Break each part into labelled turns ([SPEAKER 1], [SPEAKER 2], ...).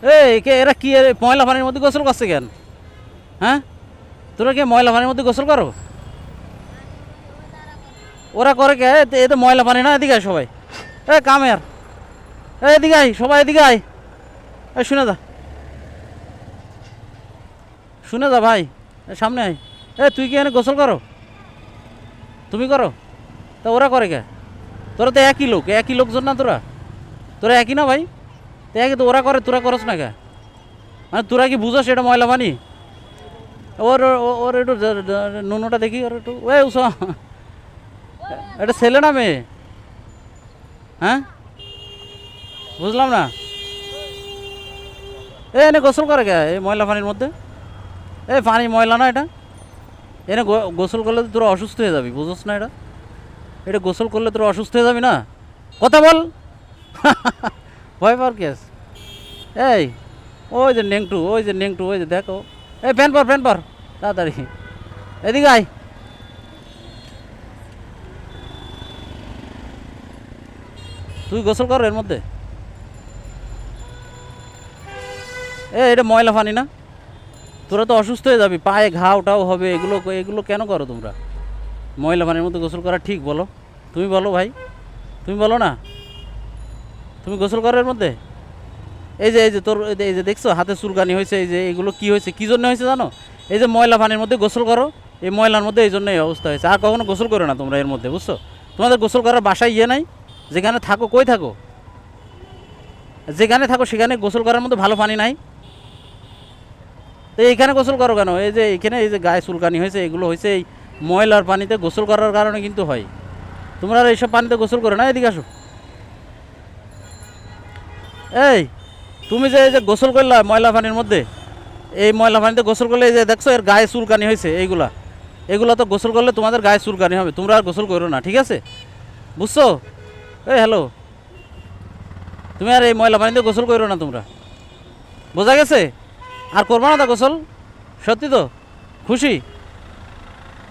[SPEAKER 1] এই কে এরা কি ময়লা পানির মধ্যে গোসল করছে কেন? হ্যাঁ, তোরা কি ময়লা পানির মধ্যে গোসল করো? ওরা করে কে? এ তো ময়লা পানি না, এদিকে আয় সবাই। কামের এদিকে আয়, সবাই এদিকে আয়। শুনে যা, শুনে যা ভাই, সামনে আয়। তুই কি এখানে গোসল করো? তুমি করো? তা ওরা করে কে? তোরা তো একই লোকজন না? তোরা একই না ভাই? তো একই তো, ওরা করে তোরা করস না কে? মানে তোরা কি বুঝোস এটা ময়লা পানি? ওর ওর একটু নুনুটা দেখি, ওর একটু এটা ছেলে না মেয়ে? হ্যাঁ, বুঝলাম না। এনে গোসল করে কে এই ময়লা পানির মধ্যে? পানি ময়লা না এটা? এনে গোসল করলে তো তোরা অসুস্থ হয়ে যাবি, বুঝোস না? এটা গোসল করলে তোরা অসুস্থ হয়ে যাবি না? কথা বল। ভয় পাওয়ার কেস। এই ওই যে নেংটু, ওই যে দেখো। ফ্যান পর তাড়াতাড়ি, এদিকে আয়। তুই গোসল কর এর মধ্যে? এটা ময়লা পানি না? তোরা তো অসুস্থ হয়ে যাবি, পায়ে ঘাওটাও হবে। এগুলো কেন করো তোমরা? ময়লা পানির মধ্যে গোসল করা ঠিক বলো? তুমি বলো ভাই, তুমি বলো না। তুমি গোসল করো এর মধ্যে? এই যে তোর এই যে দেখছো হাতে চুলকানি হয়েছে, এই যে এগুলো কি হয়েছে, কী জন্য হয়েছে জানো? এই যে ময়লা পানির মধ্যে গোসল করো, এই ময়লার মধ্যে এই জন্য এই অবস্থা হয়েছে। আর কখনো গোসল করো না তোমরা এর মধ্যে, বুঝছো? তোমাদের গোসল করার বাসায় নাই? যেখানে থাকো, কই থাকো? যেখানে থাকো সেখানে গোসল করার মধ্যে ভালো পানি নাই? তো এইখানে গোসল করো কেন? এই যে এইখানে এই যে গায়ে চুলকানি হয়েছে, এগুলো হয়েছে এই ময়লার পানিতে গোসল করার কারণে কিন্তু হয়। তোমরা এইসব পানিতে গোসল করো না। এদিকে আসো। এই তুমি যে এই যে গোসল করলা ময়লা পানির মধ্যে, এই ময়লা পানিতে গোসল করলে এই যে দেখছো এর গায়ে চুলকানি হয়েছে, এগুলো তো গোসল করলে তোমাদের গায়ে চুলকানি হবে। তোমরা আর গোসল করো না, ঠিক আছে? বুঝছো? হ্যালো, তুমি আর এই ময়লা পানিতে গোসল করো না তোমরা, বোঝা গেছে? আর করবা না তো গোসল? সত্যি তো? খুশি?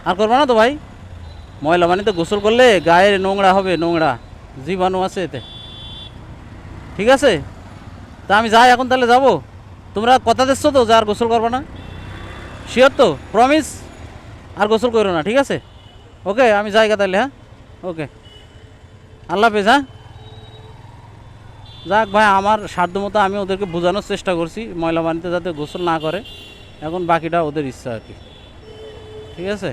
[SPEAKER 1] আর করবা না তো ভাই? ময়লা পানিতে গোসল করলে গায়ে নোংরা হবে, নোংরা জীবাণু আছে এতে, ঠিক আছে? তা আমি যাই এখন, তাহলে যাবো। তোমরা কথা দিচ্ছ তো যে আর গোসল করবো না? শিওর তো? প্রমিস? আর গোসল করো না, ঠিক আছে? ওকে, আমি যাই তাহলে। হ্যাঁ, ওকে, আল্লাহ হাফেজ। হ্যাঁ, যাক ভাই, আমার সাধ্য মতো আমি ওদেরকে বোঝানোর চেষ্টা করছি ময়লা পানিতে যাতে গোসল না করে। এখন বাকিটা ওদের ইচ্ছা আর কি, ঠিক আছে?